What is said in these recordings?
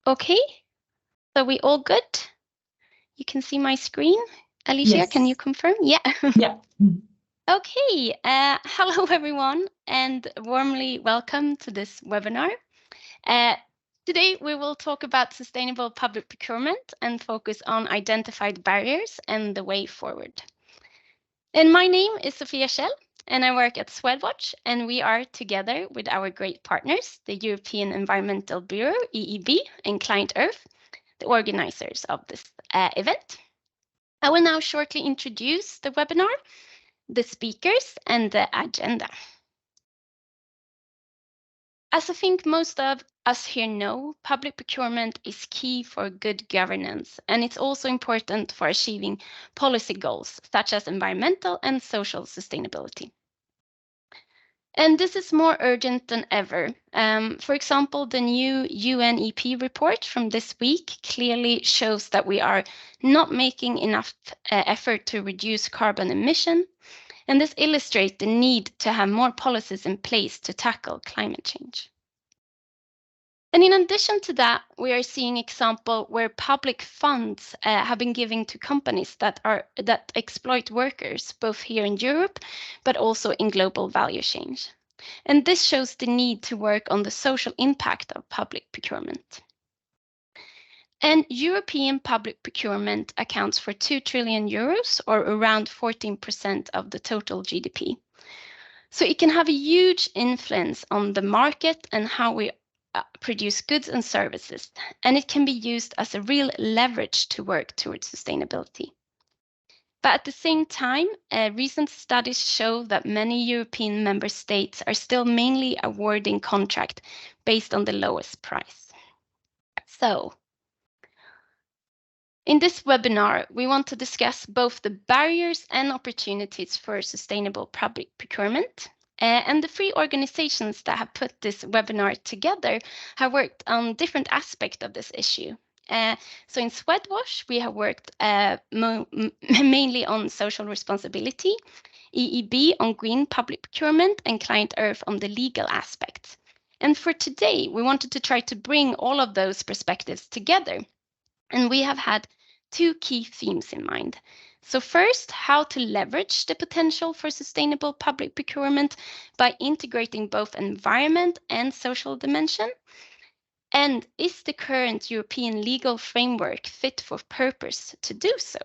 Okay, so we all good? You can see my screen. Alicia, Yes. can you confirm? Yeah. Yeah. Okay, hello everyone and warmly welcome to this webinar. Today we will talk about sustainable public procurement and focus on identified barriers and the way forward. And my name is Sofia Schell and I work at Swedwatch, and we are together with our great partners, the European Environmental Bureau, EEB, and Client Earth, the organizers of this event. I will now shortly introduce the webinar, the speakers, and the agenda. As I think most of us here know, public procurement is key for good governance, and it's also important for achieving policy goals such as environmental and social sustainability. And this is more urgent than ever. For example, the new UNEP report from this week clearly shows that we are not making enough effort to reduce carbon emission, and this illustrates the need to have more policies in place to tackle climate change. And in addition to that, we are seeing example where public funds have been given to companies that exploit workers, both here in Europe, but also in global value chains. And this shows the need to work on the social impact of public procurement. And European public procurement accounts for 2 trillion euros, or around 14% of the total GDP. So it can have a huge influence on the market and how we produce goods and services, and it can be used as a real leverage to work towards sustainability. But at the same time, recent studies show that many European member states are still mainly awarding contract based on the lowest price. So, in this webinar, we want to discuss both the barriers and opportunities for sustainable public procurement. And the three organizations that have put this webinar together have worked on different aspects of this issue. So in Swedwatch, we have worked mainly on social responsibility, EEB on green public procurement, and Client Earth on the legal aspects. And for today, we wanted to try to bring all of those perspectives together. And we have had two key themes in mind. So first, how to leverage the potential for sustainable public procurement by integrating both environment and social dimension. And is the current European legal framework fit for purpose to do so?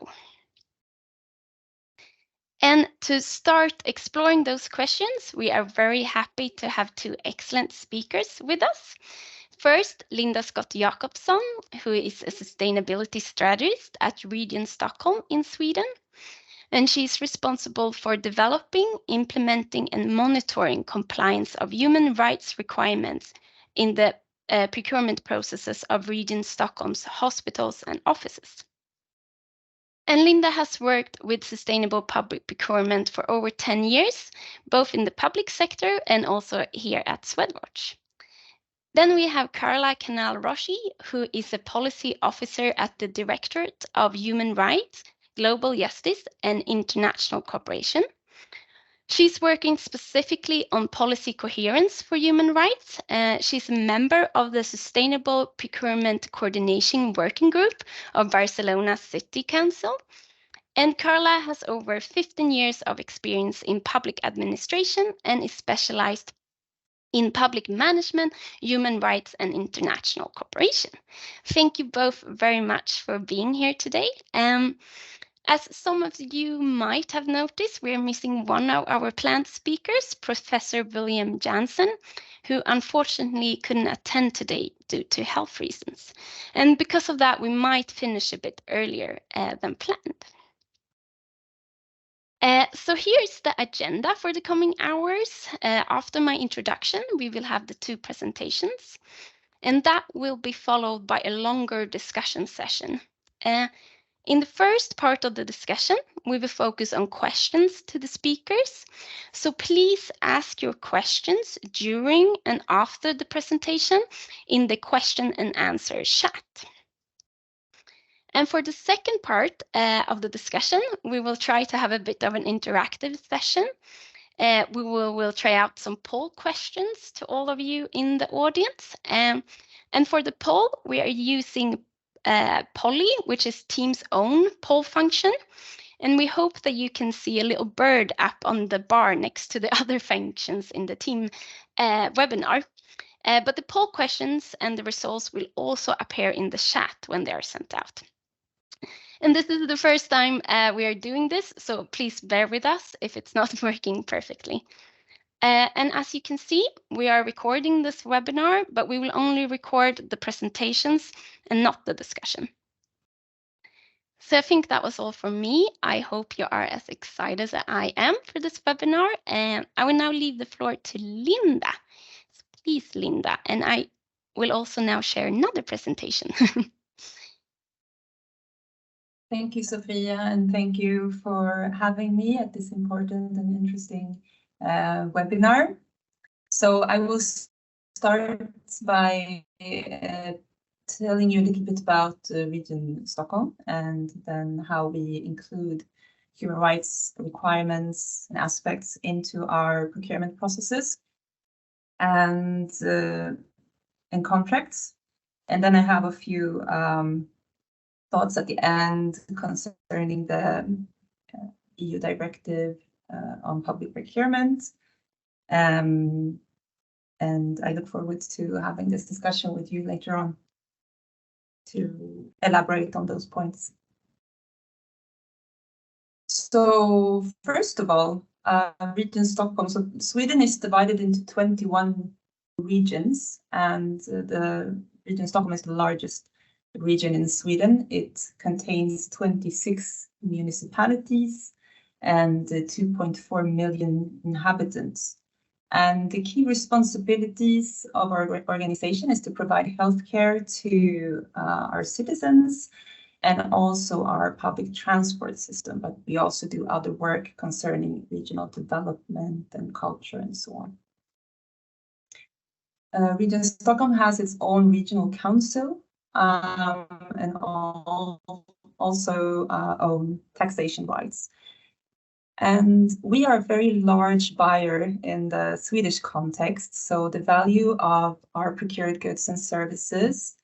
And to start exploring those questions, we are very happy to have two excellent speakers with us. First, Linda Scott Jakobsson, who is a sustainability strategist at Region Stockholm in Sweden. And she's responsible for developing, implementing, and monitoring compliance of human rights requirements in the procurement processes of Region Stockholm's hospitals and offices. And Linda has worked with sustainable public procurement for over 10 years, both in the public sector and also here at Swedwatch. Then we have Carla Canal-Roshi, who is a policy officer at the Directorate of Human Rights, Global Justice and International Cooperation. She's working specifically on policy coherence for human rights. She's a member of the Sustainable Procurement Coordination Working Group of Barcelona City Council. And Carla has over 15 years of experience in public administration and is specialized in public management, human rights, and international cooperation. Thank you both very much for being here today. As some of you might have noticed, we're missing one of our planned speakers, Professor William Jansen, who unfortunately couldn't attend today due to health reasons. And because of that, we might finish a bit earlier than planned. So here's the agenda for the coming hours. After my introduction, we will have the two presentations, and that will be followed by a longer discussion session. In the first part of the discussion, we will focus on questions to the speakers. So please ask your questions during and after the presentation in the question and answer chat. And for the second part of the discussion, we will try to have a bit of an interactive session. We'll try out some poll questions to all of you in the audience. And for the poll, we are using Polly, which is Teams' own poll function. And we hope that you can see a little bird up on the bar next to the other functions in the team webinar. But the poll questions and the results will also appear in the chat when they are sent out. And this is the first time we are doing this, so please bear with us if it's not working perfectly. And as you can see, we are recording this webinar, but we will only record the presentations and not the discussion. So I think that was all from me. I hope you are as excited as I am for this webinar. And I will now leave the floor to Linda. So please, Linda, and I will also now share another presentation. Thank you, Sophia, and thank you for having me at this important and interesting webinar. So I will start by telling you a little bit about Region Stockholm and then how we include human rights requirements and aspects into our procurement processes and contracts. And then I have a few thoughts at the end concerning the EU directive on public procurement. And I look forward to having this discussion with you later on to elaborate on those points. So first of all, Region Stockholm. So Sweden is divided into 21 regions, and the Region Stockholm is the largest region in Sweden. It contains 26 municipalities and 2.4 million inhabitants. And the key responsibilities of our organization is to provide healthcare to our citizens and also our public transport system. But we also do other work concerning regional development and culture and so on. Region Stockholm has its own regional council and also own taxation rights. And we are a very large buyer in the Swedish context. So the value of our procured goods and services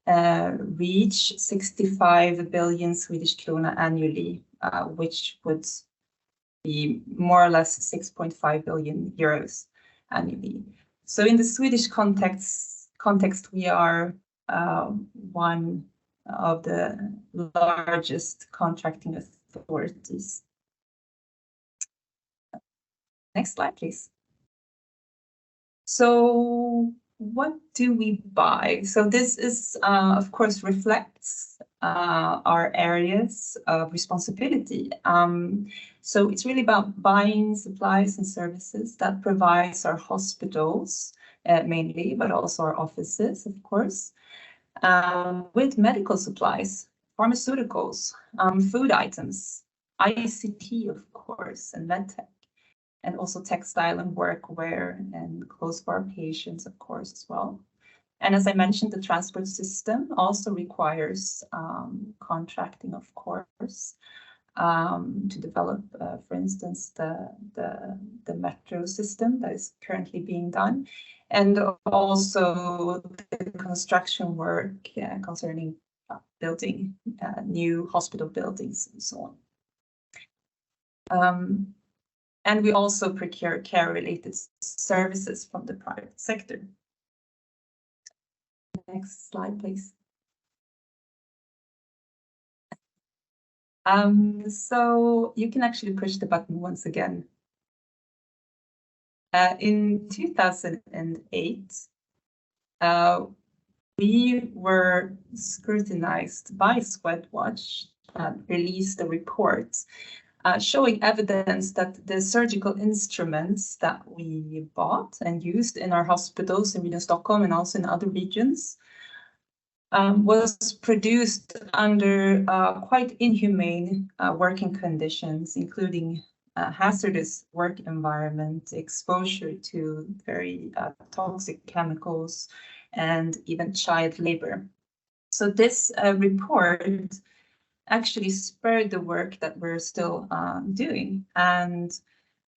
reach 65 billion Swedish krona annually, which would be more or less 6.5 billion euros annually. So in the Swedish context, we are one of the largest contracting authorities. Next slide, please. So what do we buy? So this is, of course, reflects our areas of responsibility. So it's really about buying supplies and services that provides our hospitals mainly, but also our offices, of course, with medical supplies, pharmaceuticals, food items, ICT, of course, and medtech. And also textile and workwear and clothes for our patients, of course, as well. And as I mentioned, the transport system also requires contracting, of course, to develop, for instance, the metro system that is currently being done, and also the construction work concerning building new hospital buildings and so on. And we also procure care-related services from the private sector. Next slide, please. So you can actually push the button once again. In 2008, we were scrutinized by Swedwatch and released a report showing evidence that the surgical instruments that we bought and used in our hospitals in Region Stockholm and also in other regions was produced under quite inhumane working conditions, including hazardous work environment, exposure to very toxic chemicals, and even child labor. So this report actually spurred the work that we're still doing. And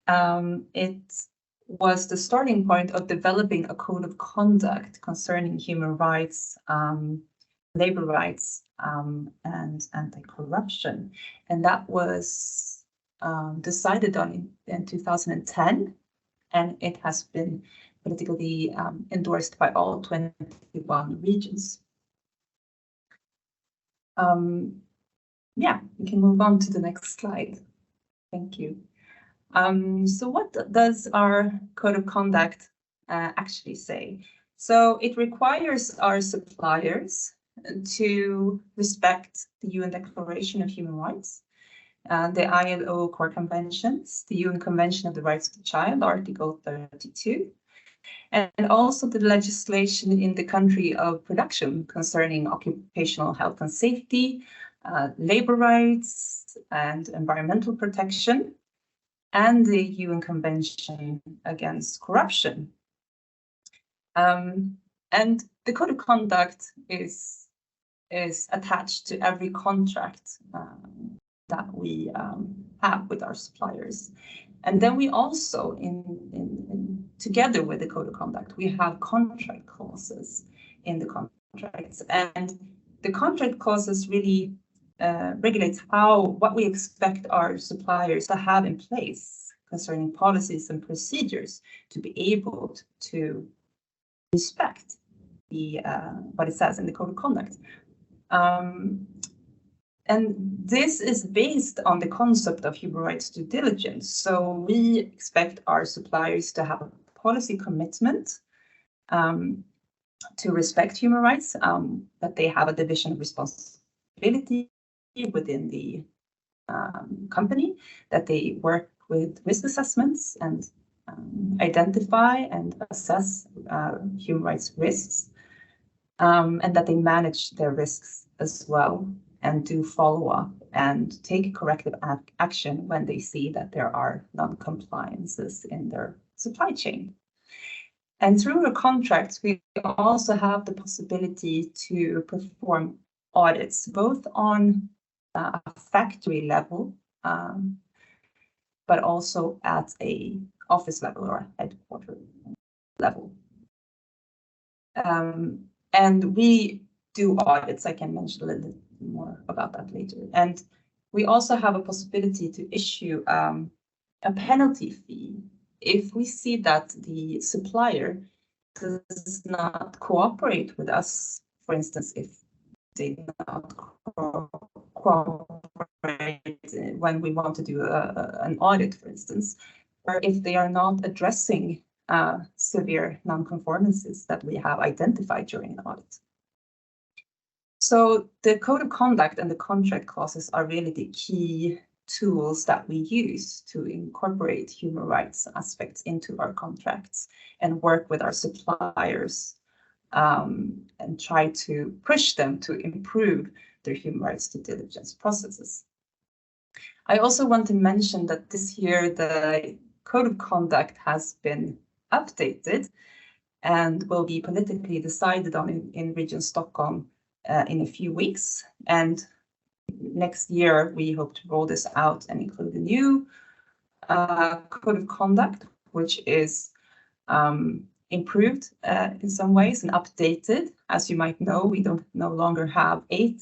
It was the starting point of developing a code of conduct concerning human rights, labor rights, and anti-corruption. And that was decided on in 2010, and it has been politically endorsed by all 21 regions. Yeah, we can move on to the next slide. Thank you. So what does our code of conduct actually say? So it requires our suppliers to respect the UN Declaration of Human Rights, the ILO core conventions, the UN Convention of the Rights of the Child, Article 32, and also the legislation in the country of production concerning occupational health and safety, labor rights, and environmental protection, and the UN Convention Against Corruption. And the code of conduct is attached to every contract that we have with our suppliers. And then we also, together with the code of conduct, we have contract clauses in the contracts. And the contract clauses really regulates what we expect our suppliers to have in place concerning policies and procedures to be able to respect what it says in the code of conduct. And this is based on the concept of human rights due diligence. So we expect our suppliers to have a policy commitment to respect human rights, that they have a division of responsibility within the company, that they work with risk assessments and identify and assess human rights risks, and that they manage their risks as well and do follow-up and take corrective action when they see that there are non-compliances in their supply chain. And through the contracts, we also have the possibility to perform audits, both on a factory level, but also at a office level or headquarter level. And we do audits. I can mention a little bit more about that later. And we also have a possibility to issue a penalty fee if we see that the supplier does not cooperate with us. For instance, if they do not cooperate when we want to do an audit, for instance, or if they are not addressing severe non-conformances that we have identified during an audit. So the code of conduct and the contract clauses are really the key tools that we use to incorporate human rights aspects into our contracts and work with our suppliers and try to push them to improve their human rights due diligence processes. I also want to mention that this year the code of conduct has been updated and will be politically decided on in Region Stockholm in a few weeks. And next year, we hope to roll this out and include a new code of conduct, which is improved in some ways and updated. As you might know, we don't no longer have 8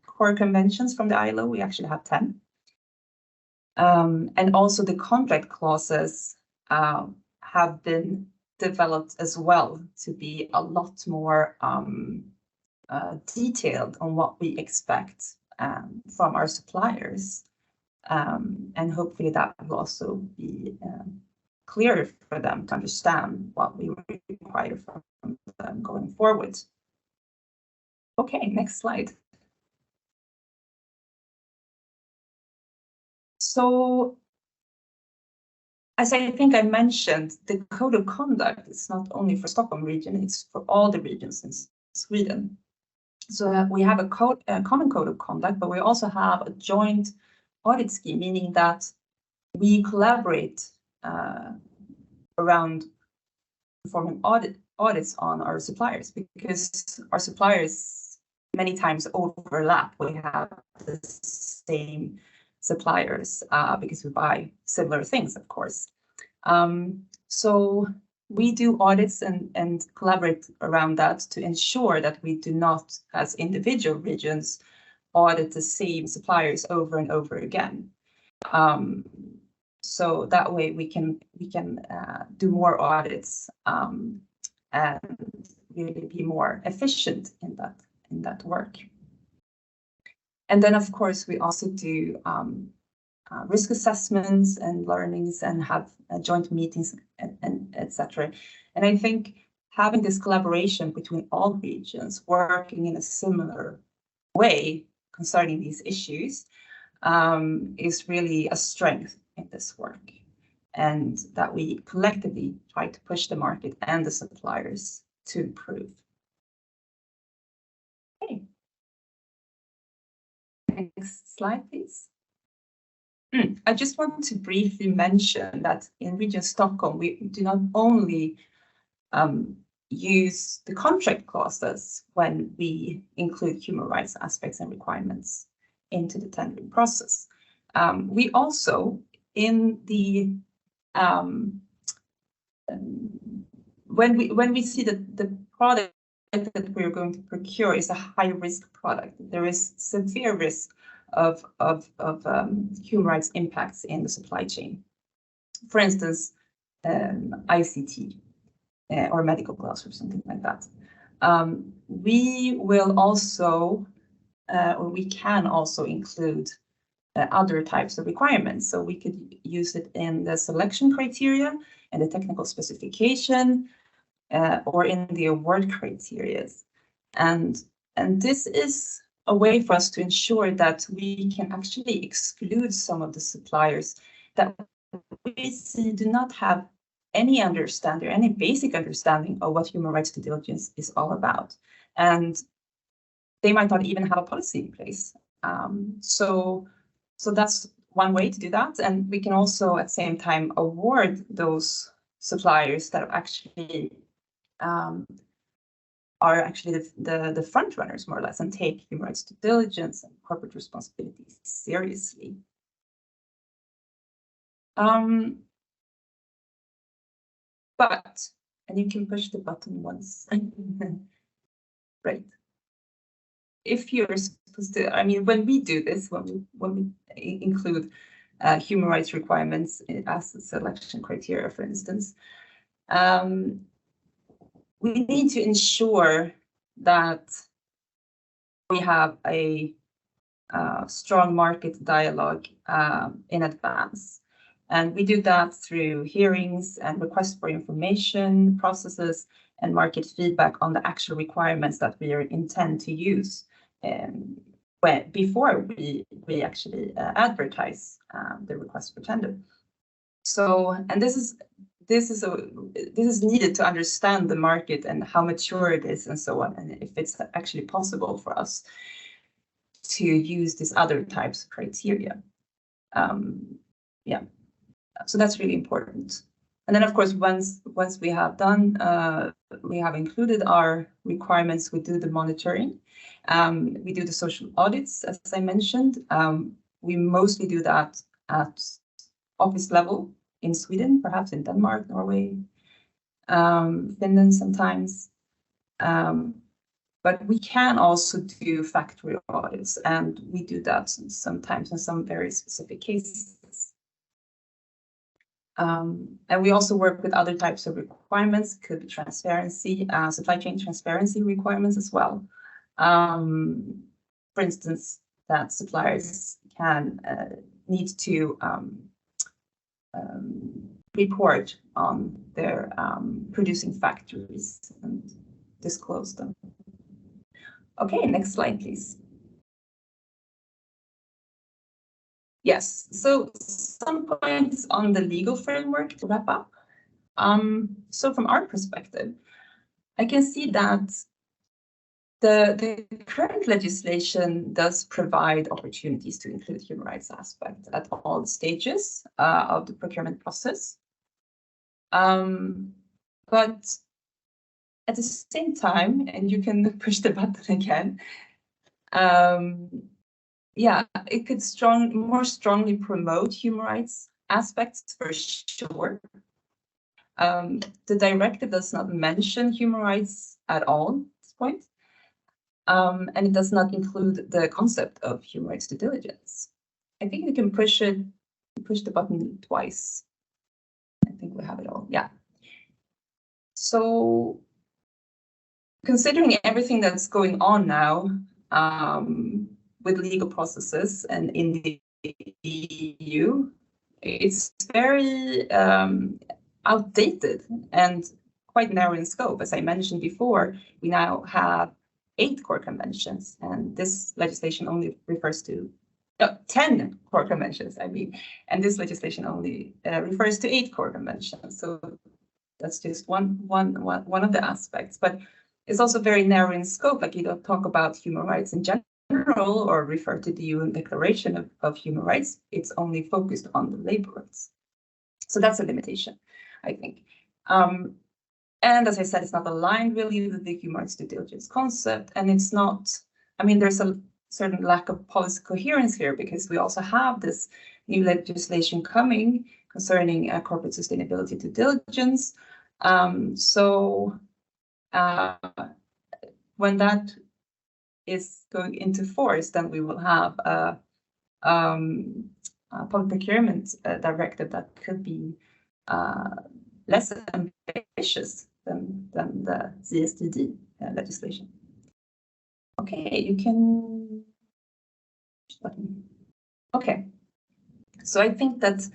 core conventions from the ILO, we actually have 10. And also the contract clauses have been developed as well to be a lot more detailed on what we expect from our suppliers. And hopefully that will also be clearer for them to understand what we require from them going forward. Okay, next slide. So, as I think I mentioned, the code of conduct is not only for Stockholm region, it's for all the regions in Sweden. So we have a common code of conduct, but we also have a joint audit scheme, meaning that we collaborate around performing audits on our suppliers, because our suppliers many times overlap. We have the same suppliers because we buy similar things, of course. So we do audits and collaborate around that to ensure that we do not, as individual regions, audit the same suppliers over and over again. So that way we can do more audits and really be more efficient in that work. And then, of course, we also do risk assessments and learnings and have joint meetings and etc. And I think having this collaboration between all regions working in a similar way concerning these issues is really a strength in this work, and that we collectively try to push the market and the suppliers to improve. Okay. Next slide, please. I just want to briefly mention that in Region Stockholm, we do not only use the contract clauses when we include human rights aspects and requirements into the tendering process. We also, in the when we see that the product that we're going to procure is a high-risk product, there is severe risk of human rights impacts in the supply chain. For instance, ICT or medical gloves or something like that. We will also, or we can also include other types of requirements. So we could use it in the selection criteria and the technical specification, or in the award criteria. And this is a way for us to ensure that we can actually exclude some of the suppliers that we see do not have any understanding or any basic understanding of what human rights due diligence is all about. And they might not even have a policy in place. So that's one way to do that. And we can also at the same time award those suppliers that actually are actually the front runners, more or less, and take human rights due diligence and corporate responsibilities seriously. But, and you can push the button once. Right. If you're supposed to, I mean, when we do this, when we include human rights requirements as a selection criteria, for instance, we need to ensure that we have a strong market dialogue in advance. And we do that through hearings and requests for information processes and market feedback on the actual requirements that we intend to use before we actually advertise the request for tender. So, and this is needed to understand the market and how mature it is and so on, and if it's actually possible for us to use these other types of criteria. Yeah, so that's really important. And then, of course, once we have done, we have included our requirements, we do the monitoring. We do the social audits, as I mentioned. We mostly do that at office level in Sweden, perhaps in Denmark, Norway, Finland sometimes. But we can also do factory audits, and we do that sometimes in some very specific cases. And we also work with other types of requirements, could be transparency, supply chain transparency requirements as well. For instance, that suppliers can need to report on their producing factories and disclose them. Okay, next slide, please. Yes, so some points on the legal framework to wrap up. So from our perspective, I can see that the current legislation does provide opportunities to include human rights aspects at all stages of the procurement process. But at the same time, and you can push the button again, yeah, it could more strongly promote human rights aspects for sure. The directive does not mention human rights at all at this point. And it does not include the concept of human rights due diligence. I think we can push the button twice. I think we have it all. Yeah. So considering everything that's going on now with legal processes and in the EU, it's very outdated and quite narrow in scope. As I mentioned before, we now have 8 core conventions, and this legislation only refers to 10 core conventions, I mean, and this legislation only refers to 8 core conventions. So that's just one of the aspects, but it's also very narrow in scope. Like, you don't talk about human rights in general or refer to the UN Declaration of Human Rights. It's only focused on the labor rights. So that's a limitation, I think. And as I said, it's not aligned really with the human rights due diligence concept. And it's not, I mean, there's a certain lack of policy coherence here, because we also have this new legislation coming concerning corporate sustainability due diligence. When that is going into force, then we will have a public procurement directive that could be less ambitious than the CSDD legislation. Okay, you can. Okay, so I think that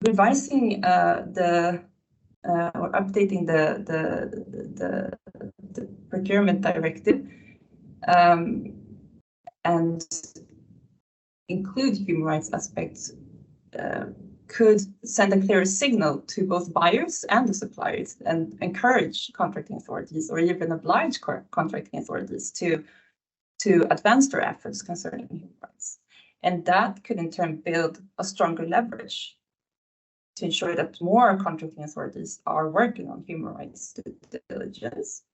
revising or updating the procurement directive and include human rights aspects could send a clear signal to both buyers and the suppliers, and encourage contracting authorities, or even oblige contracting authorities to advance their efforts concerning human rights. And that could in turn build a stronger leverage to ensure that more contracting authorities are working on human rights due diligence.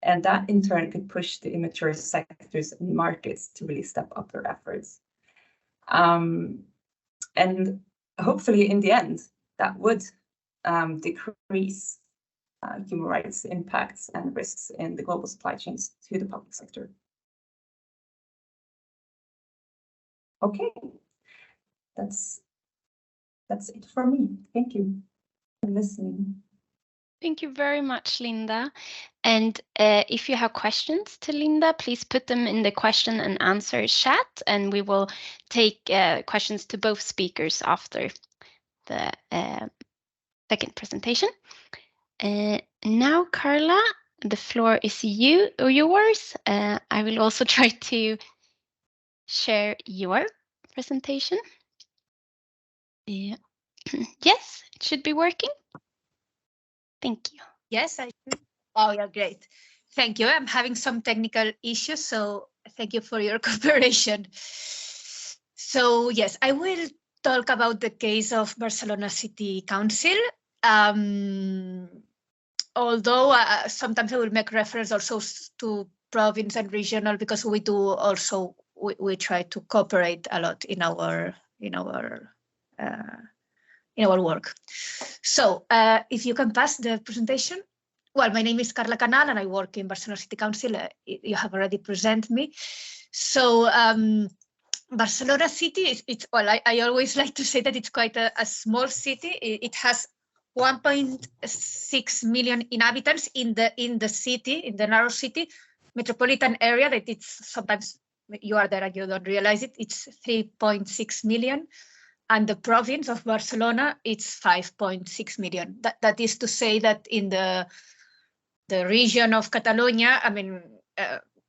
And that in turn could push the immature sectors and markets to really step up their efforts. And hopefully in the end, that would decrease human rights impacts and risks in the global supply chains to the public sector. Okay, that's it for me. Thank you for listening. Thank you very much, Linda. And if you have questions to Linda, please put them in the question and answer chat, and we will take questions to both speakers after the second presentation. Now, Carla, the floor is yours. I will also try to share your presentation. Yeah. Yes, it should be working. Thank you. Yes, I do. Oh, yeah, great. Thank you. I'm having some technical issues, so thank you for your cooperation. So yes, I will talk about the case of Barcelona City Council. Although sometimes I will make reference also to province and regional, because we do also we try to cooperate a lot in our work. So if you can pass the presentation. Well, my name is Carla Canal and I work in Barcelona City Council. You have already presented me. So Barcelona City, well, I always like to say that it's quite a small city. It has 1.6 million inhabitants in the city, in the narrow city metropolitan area. That it's sometimes you are there and you don't realize it. It's 3.6 million. And the province of Barcelona, it's 5.6 million. That is to say that in the region of Catalonia, I mean,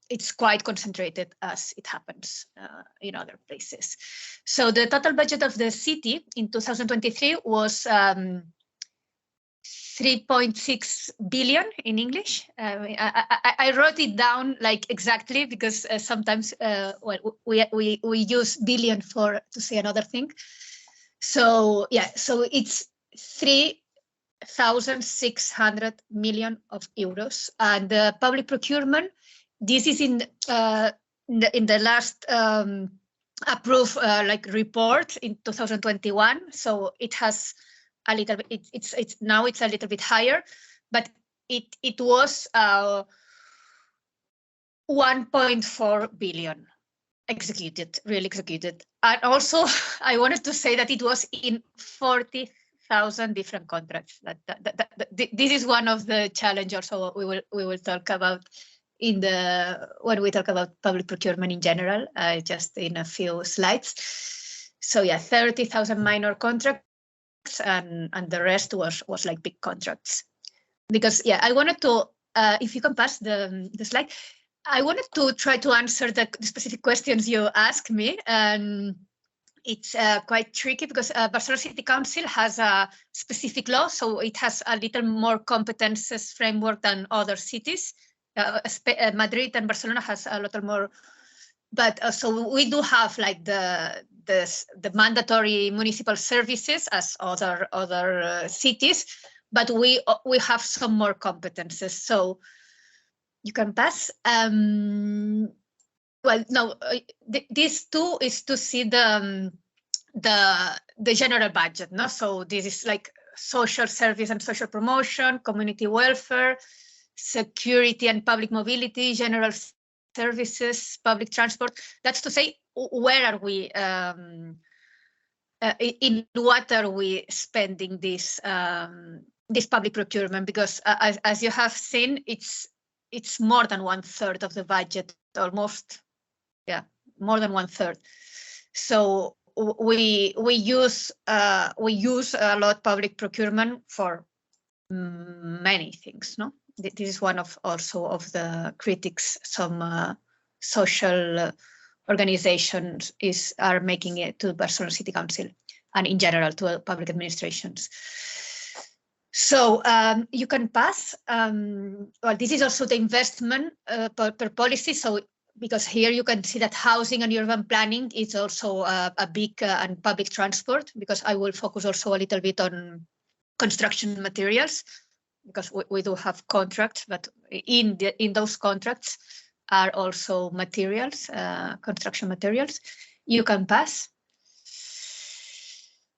it's quite concentrated as it happens in other places. So the total budget of the city in 2023 was 3.6 billion in English. I wrote it down like exactly because sometimes well, we use billion to say another thing. So yeah, so it's 3,600 million of euros. And the public procurement, this is in in the last approved report in 2021. So it has a little bit. It's now it's a little bit higher, but it was 1.4 billion really executed. And also, I wanted to say that it was in 40,000 different contracts. This is one of the challenges also we will talk about when we talk about public procurement in general, just in a few slides. So yeah, 30,000 minor contracts, and the rest was like big contracts. Because yeah, I wanted to, if you can pass the slide, I wanted to try to answer the specific questions you asked me, and it's quite tricky because Barcelona City Council has a specific law, so it has a little more competences framework than other cities. Madrid and Barcelona has a lot more, but so we do have like the mandatory municipal services as other cities, but we have some more competences. So you can pass. Well, no, this too is to see the general budget, no? So this is like social service and social promotion, community welfare, security and public mobility, general services, public transport. That's to say, where are we, in what are we spending this public procurement? Because as you have seen, it's more than 1/3 of the budget, almost, yeah, more than 1/3. So we use a lot public procurement for many things, no? This is one of also of the critics some social organizations are making it to Barcelona City Council and in general to public administrations. So you can pass. Well, this is also the investment per policy. So because here you can see that housing and urban planning is also a big and public transport, because I will focus also a little bit on construction materials, because we do have contracts, but in those contracts are also materials, construction materials. You can pass.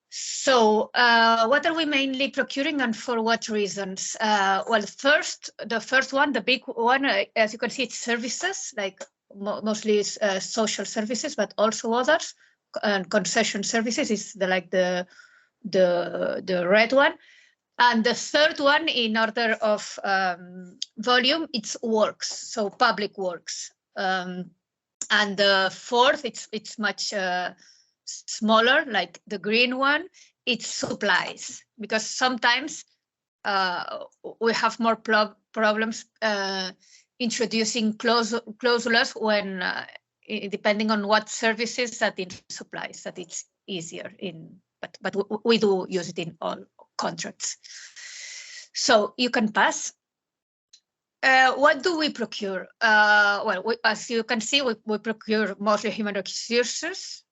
So what are we mainly procuring and for what reasons? Well, the first one, the big one, as you can see, it's services, like mostly social services, but also others. And concession services is the red one. And the third one, in order of volume, it's works, so public works. And the fourth, it's much smaller, like the green one, it's supplies, because sometimes we have more problems introducing clausulas when, depending on what services that it supplies, that it's easier in, but we do use it in all contracts. So you can pass. What do we procure? Well, as you can see, we procure mostly human resources.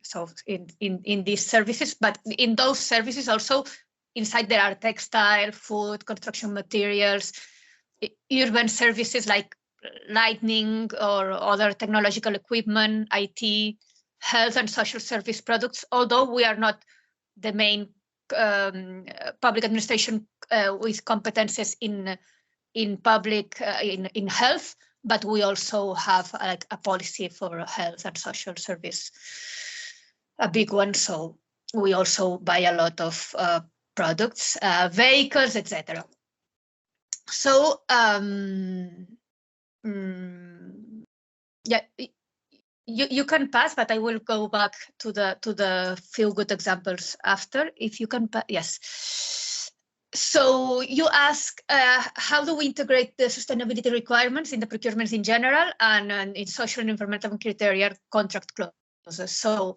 So in these services, but in those services also inside there are textile, food, construction materials, urban services like lighting or other technological equipment, IT, health and social service products. Although we are not the main public administration with competences in public in health, but we also have like a policy for health and social service, a big one. So we also buy a lot of products, vehicles, etc. So yeah, you can pass, but I will go back to the few good examples after. If you can, yes. So you ask, how do we integrate the sustainability requirements in the procurements in general and in social and environmental criteria contract clauses? So,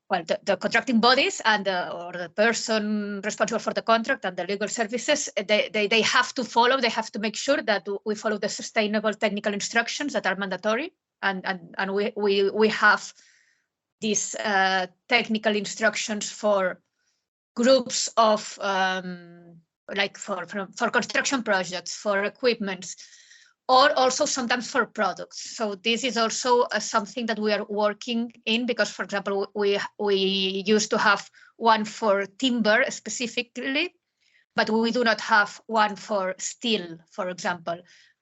well, the contracting bodies and or the person responsible for the contract and the legal services, they have to follow. They have to make sure that we follow the sustainable technical instructions that are mandatory, and we have these technical instructions for groups of like for construction projects, for equipments, or also sometimes for products. So this is also something that we are working in, because, for example, we used to have one for timber specifically, but we do not have one for steel, for example.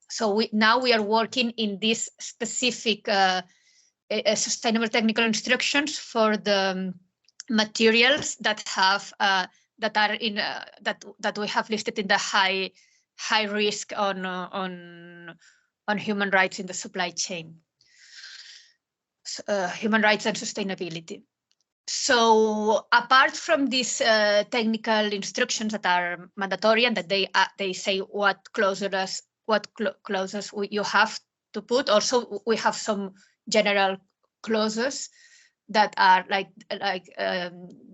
So now we are working in this specific sustainable technical instructions for the materials that have that are in that we have listed in the high risk on human rights in the supply chain, human rights and sustainability. So apart from these technical instructions that are mandatory and that they say what clauses you have to put, also we have some general clauses that are like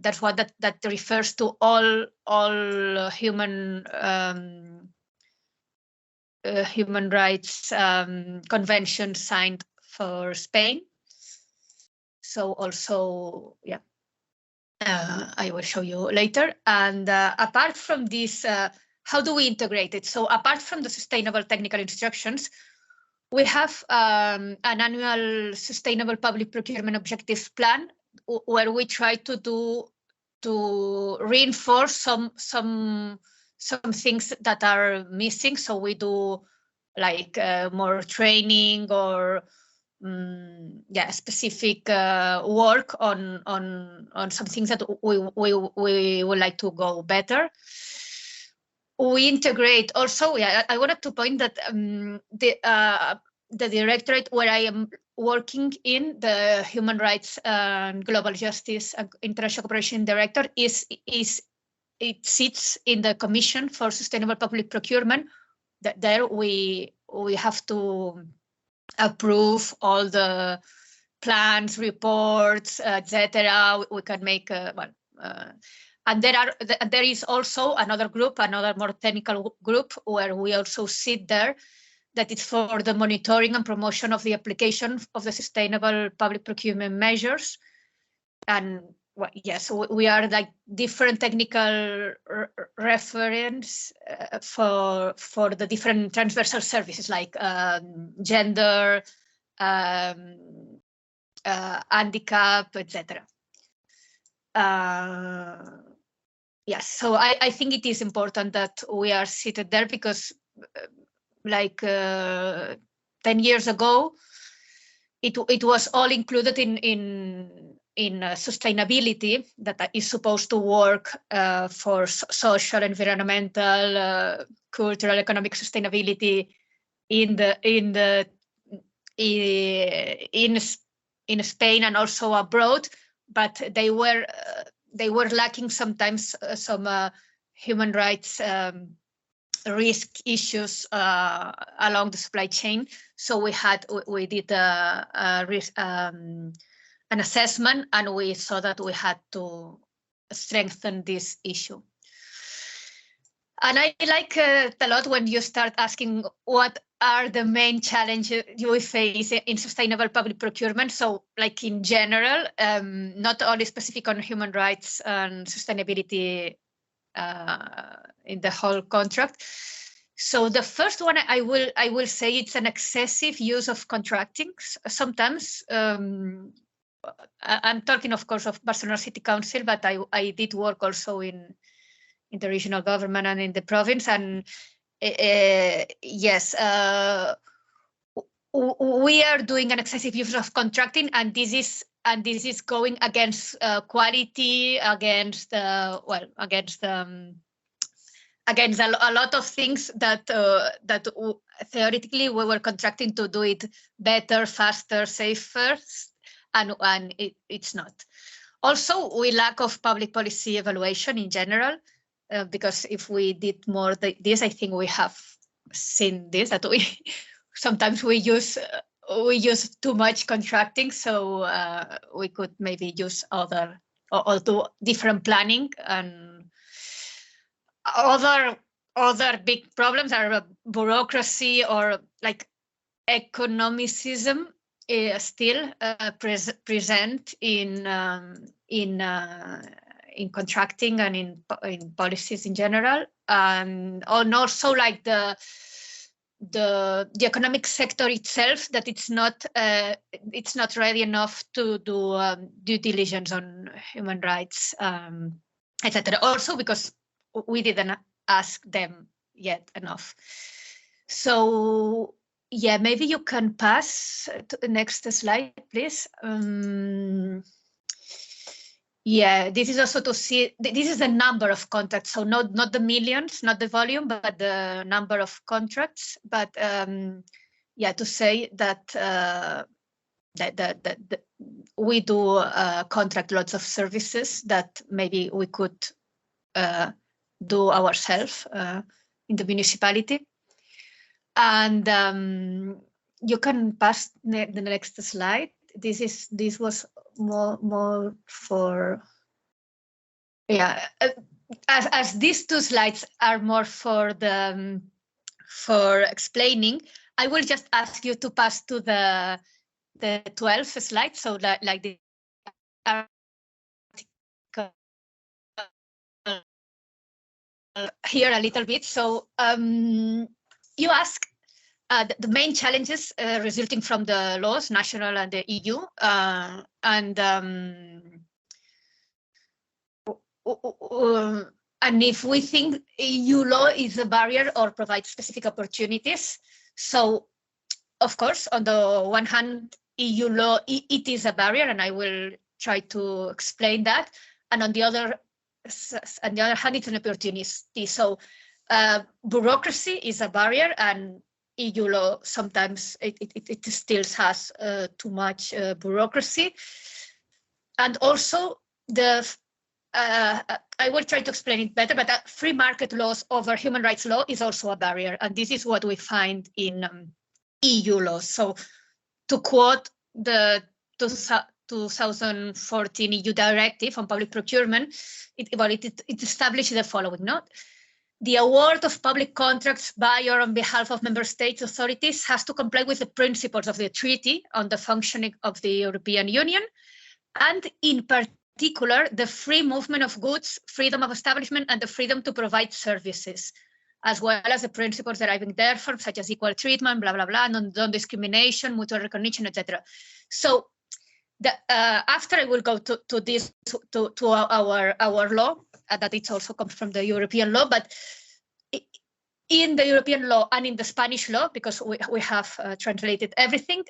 that's what that refers to all human rights conventions signed for Spain. So also, yeah, I will show you later. And apart from this, how do we integrate it? So apart from the sustainable technical instructions, we have an annual sustainable public procurement objectives plan where we try to reinforce some things that are missing. So we do like more training or specific work on some things that we would like to go better. We integrate also. Yeah, I wanted to point that the directorate where I am working in, the Human Rights and Global Justice and International Cooperation Director, it sits in the Commission for Sustainable Public Procurement. There we have to approve all the plans, reports, etc. We can make and there is also another group, another more technical group, where we also sit there, that is for the monitoring and promotion of the application of the sustainable public procurement measures. And yes, we are like different technical reference for the different transversal services like gender, handicap, etc. Yes, so I think it is important that we are seated there, because like 10 years ago, it was all included in sustainability, that is supposed to work for social, environmental, cultural, economic sustainability in Spain and also abroad, but they were lacking sometimes some human rights risk issues along the supply chain. So we did an assessment, and we saw that we had to strengthen this issue. And I like a lot when you start asking what are the main challenges you face in sustainable public procurement. So like in general, not only specific on human rights and sustainability in the whole contract. So the first one, I will say it's an excessive use of contracting. Sometimes, I'm talking, of course, of Barcelona City Council, but I did work also in the regional government and in the province. And yes, we are doing an excessive use of contracting, and this is going against quality, against a lot of things that theoretically we were contracting to do it better, faster, safer, and it's not. Also, we lack of public policy evaluation in general, because if we did more this, I think we have seen this, that sometimes we use too much contracting, so we could maybe use other or do different planning. And other big problems are bureaucracy or like economicism still present in contracting and in policies in general, and also like the the economic sector itself, that it's not ready enough to do due diligence on human rights, etc. Also because we didn't ask them yet enough. So yeah, maybe you can pass to the next slide, please. Yeah, this is also to see, this is the number of contracts. So not the millions, not the volume, but the number of contracts. But yeah, to say that that we do contract lots of services that maybe we could do ourselves in the municipality. And you can pass the next slide. This was more for, yeah, as these two slides are more for the for explaining, I will just ask you to pass to the 12th slide, so that like the article here a little bit. So you ask the main challenges resulting from the laws, national and the EU, and if we think EU law is a barrier or provides specific opportunities. So, of course, on the one hand, EU law, it is a barrier, and I will try to explain that. And on the other hand, it's an opportunity. So, bureaucracy is a barrier, and EU law sometimes it still has too much bureaucracy. And also I will try to explain it better, but free market laws over human rights law is also a barrier, and this is what we find in EU laws. So to quote the 2014 EU directive on public procurement, it established the following note. The award of public contracts by or on behalf of member states authorities has to comply with the principles of the Treaty on the Functioning of the European Union, and in particular, the free movement of goods, freedom of establishment, and the freedom to provide services, as well as the principles deriving therefrom, such as equal treatment, blah, blah, blah, non-discrimination, mutual recognition, etc. So after I will go to this, to our law, that it also comes from the European law, but in the European law and in the Spanish law, because we have translated everything,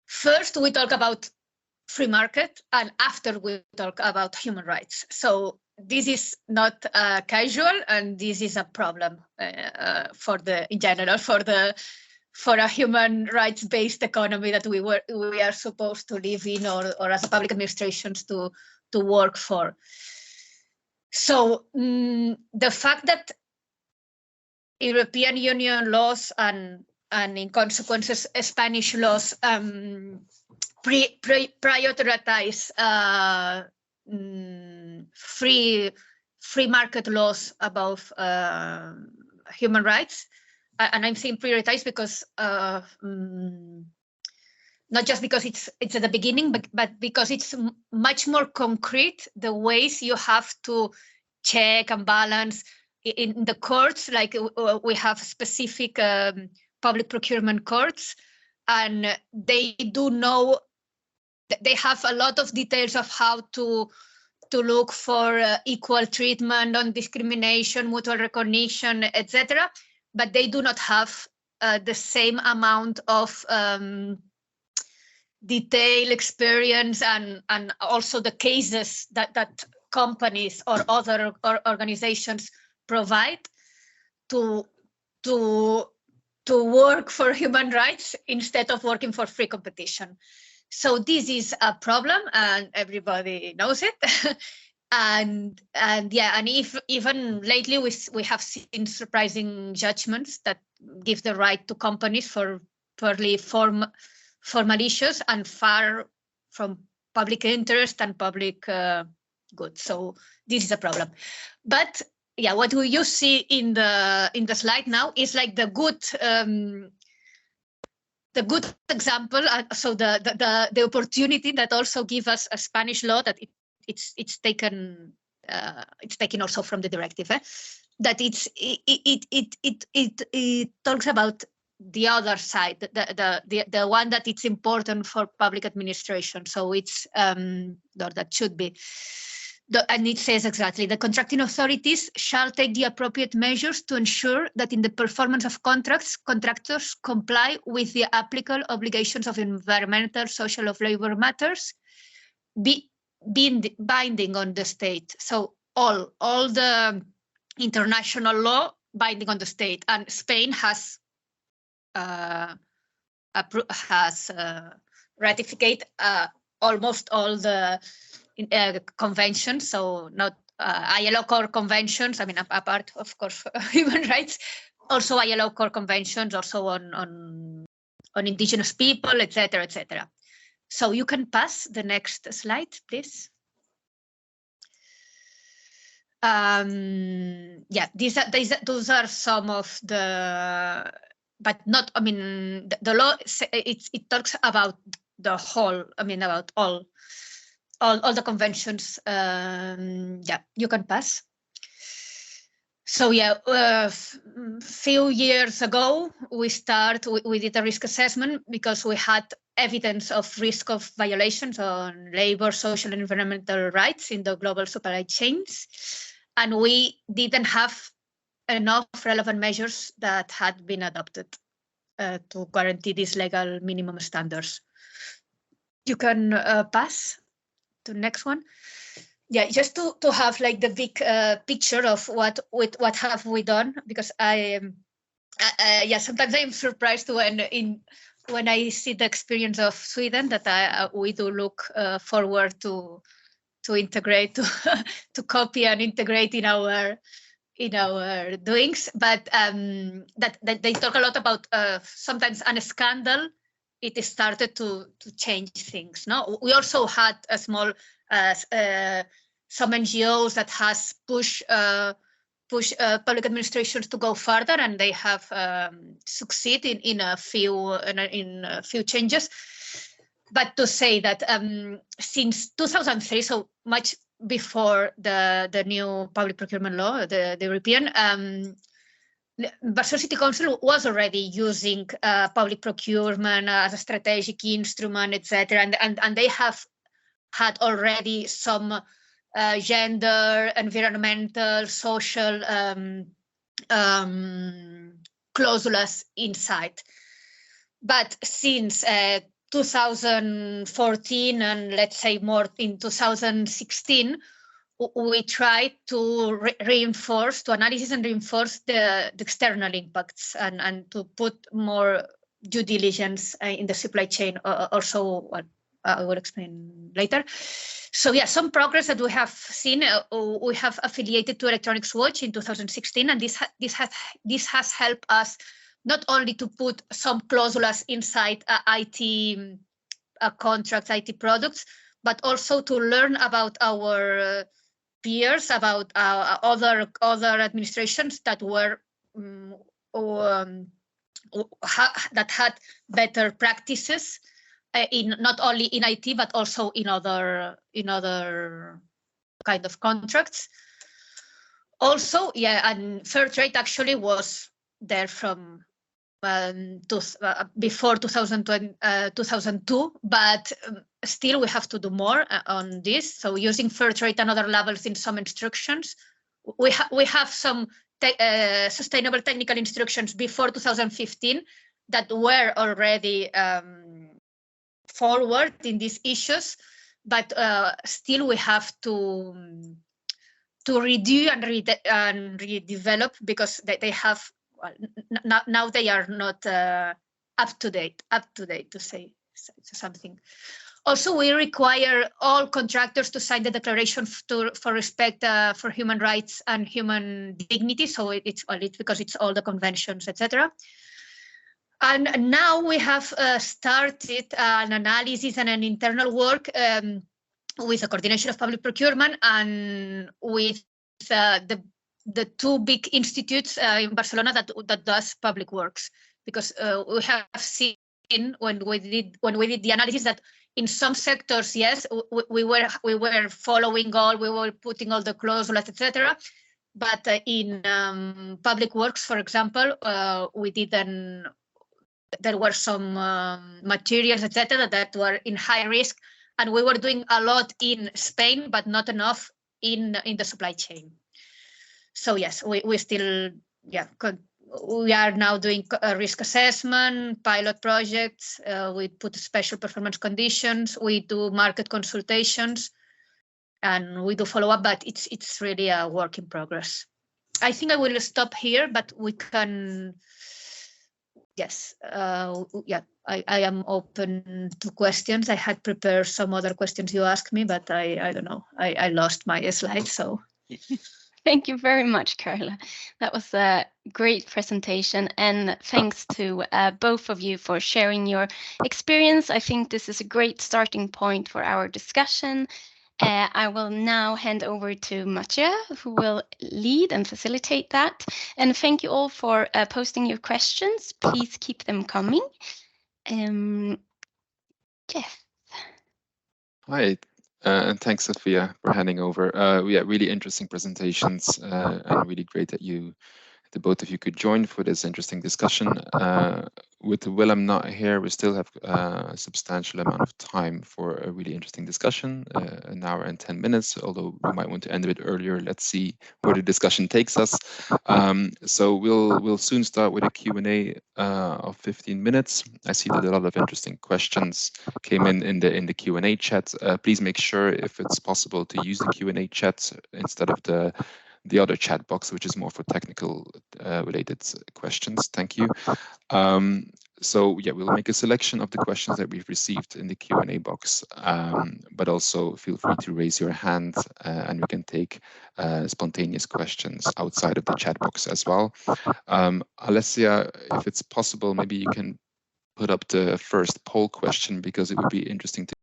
first we talk about free market, and after we talk about human rights. So this is not casual, and this is a problem in general for a human rights-based economy that we are supposed to live in, or as a public administrations to work for. So the fact that European Union laws and in consequences Spanish laws prioritize free market laws above human rights, and I'm saying prioritize because not just because it's at the beginning, but because it's much more concrete, the ways you have to check and balance in the courts. Like we have specific public procurement courts, and they do know, they have a lot of details of how to look for equal treatment, non-discrimination, mutual recognition, etc. But they do not have the same amount of detail, experience, and also the cases that companies or other organizations provide to work for human rights instead of working for free competition. So this is a problem, and everybody knows it. and yeah, and if even lately we have seen surprising judgments that give the right to companies for purely malicious and far from public interest and public good. So this is a problem. But yeah, what you see in the slide now is like the good example. So the opportunity that also give us a Spanish law that it's taken also from the directive. that it talks about the other side, the one that it's important for public administration. So it's that should be. And it says exactly, the contracting authorities shall take the appropriate measures to ensure that in the performance of contracts, contractors comply with the applicable obligations of environmental, social, or labor matters, being binding on the state. So all the international law binding on the state, and Spain has ratified almost all the conventions, so not ILO core conventions, I mean, apart, of course, human rights, also ILO core conventions, also on indigenous people, etc., etc. So you can pass the next slide, please. Yeah, those are some of the, but not, I mean, the law, it talks about the whole, I mean, about all the conventions. Yeah, you can pass. So yeah, few years ago, we did a risk assessment because we had evidence of risk of violations on labor, social, and environmental rights in the global supply chains. And we didn't have enough relevant measures that had been adopted to guarantee these legal minimum standards. You can pass to the next one. Yeah, just to have like the big picture of what have we done, because yeah, sometimes I'm surprised when I see the experience of Sweden that we do look forward to integrate, to copy and integrate in our doings. But that they talk a lot about sometimes a scandal. It started to change things. No, we also had a small some NGOs that has pushed public administrations to go further, and they have succeeded in a few changes. But to say that since 2003, so much before the new public procurement law, the European, Barcelona City Council was already using public procurement as a strategic instrument, etc. And they have had already some gender, environmental, social clauses inside. But since 2014 and let's say more in 2016, we tried to reinforce, to analyze and reinforce the external impacts and to put more due diligence in the supply chain. Also, what I will explain later. So yeah, some progress that we have seen. We have affiliated to Electronics Watch in 2016, and this has helped us not only to put some clauses inside IT contracts, IT products, but also to learn about our peers, about other administrations that were that had better practices in not only in IT but also in other kind of contracts. Also, yeah, and fair trade actually was there from before 2002, but still we have to do more on this. So using fair trade and other levels in some instructions, we have some sustainable technical instructions before 2015 that were already forward in these issues, but still we have to redo and redevelop because they have. Well, now they are not up to date to say something. Also, we require all contractors to sign the declaration for respect for human rights and human dignity. So it's because it's all the conventions, etc. And now we have started an analysis and an internal work with the coordination of public procurement and with the two big institutes in Barcelona that does public works, because we have seen when we did the analysis that in some sectors, yes, we were following all, we were putting all the clauses, etc. But in public works, for example, we didn't. There were some materials, etc., that were in high risk, and we were doing a lot in Spain, but not enough in the supply chain. So yes, we still, yeah, we are now doing a risk assessment, pilot projects. We put special performance conditions. We do market consultations, and we do follow up. But it's really a work in progress. I think I will stop here, but we can. Yes, yeah, I am open to questions. I had prepared some other questions you asked me, but I don't know. I lost my slide, so. Thank you very much, Carla. That was a great presentation, and thanks to both of you for sharing your experience. I think this is a great starting point for our discussion. I will now hand over to Mathieu, who will lead and facilitate that. And thank you all for posting your questions. Please keep them coming. Jeff. Hi. And thanks, Sophia, for handing over. Yeah, really interesting presentations, and really great that the both of you could join for this interesting discussion. With Willem not here, we still have a substantial amount of time for a really interesting discussion, an hour and 10 minutes, although we might want to end a bit earlier. Let's see where the discussion takes us. So we'll soon start with a Q&A of 15 minutes. I see that a lot of interesting questions came in the Q&A chat. Please make sure, if it's possible, to use the Q&A chat instead of the other chat box, which is more for technical related questions. Thank you. So yeah, we'll make a selection of the questions that we've received in the Q&A box, but also feel free to raise your hand and we can take spontaneous questions outside of the chat box as well. Alessia, if it's possible, maybe you can put up the first poll question, because it would be interesting to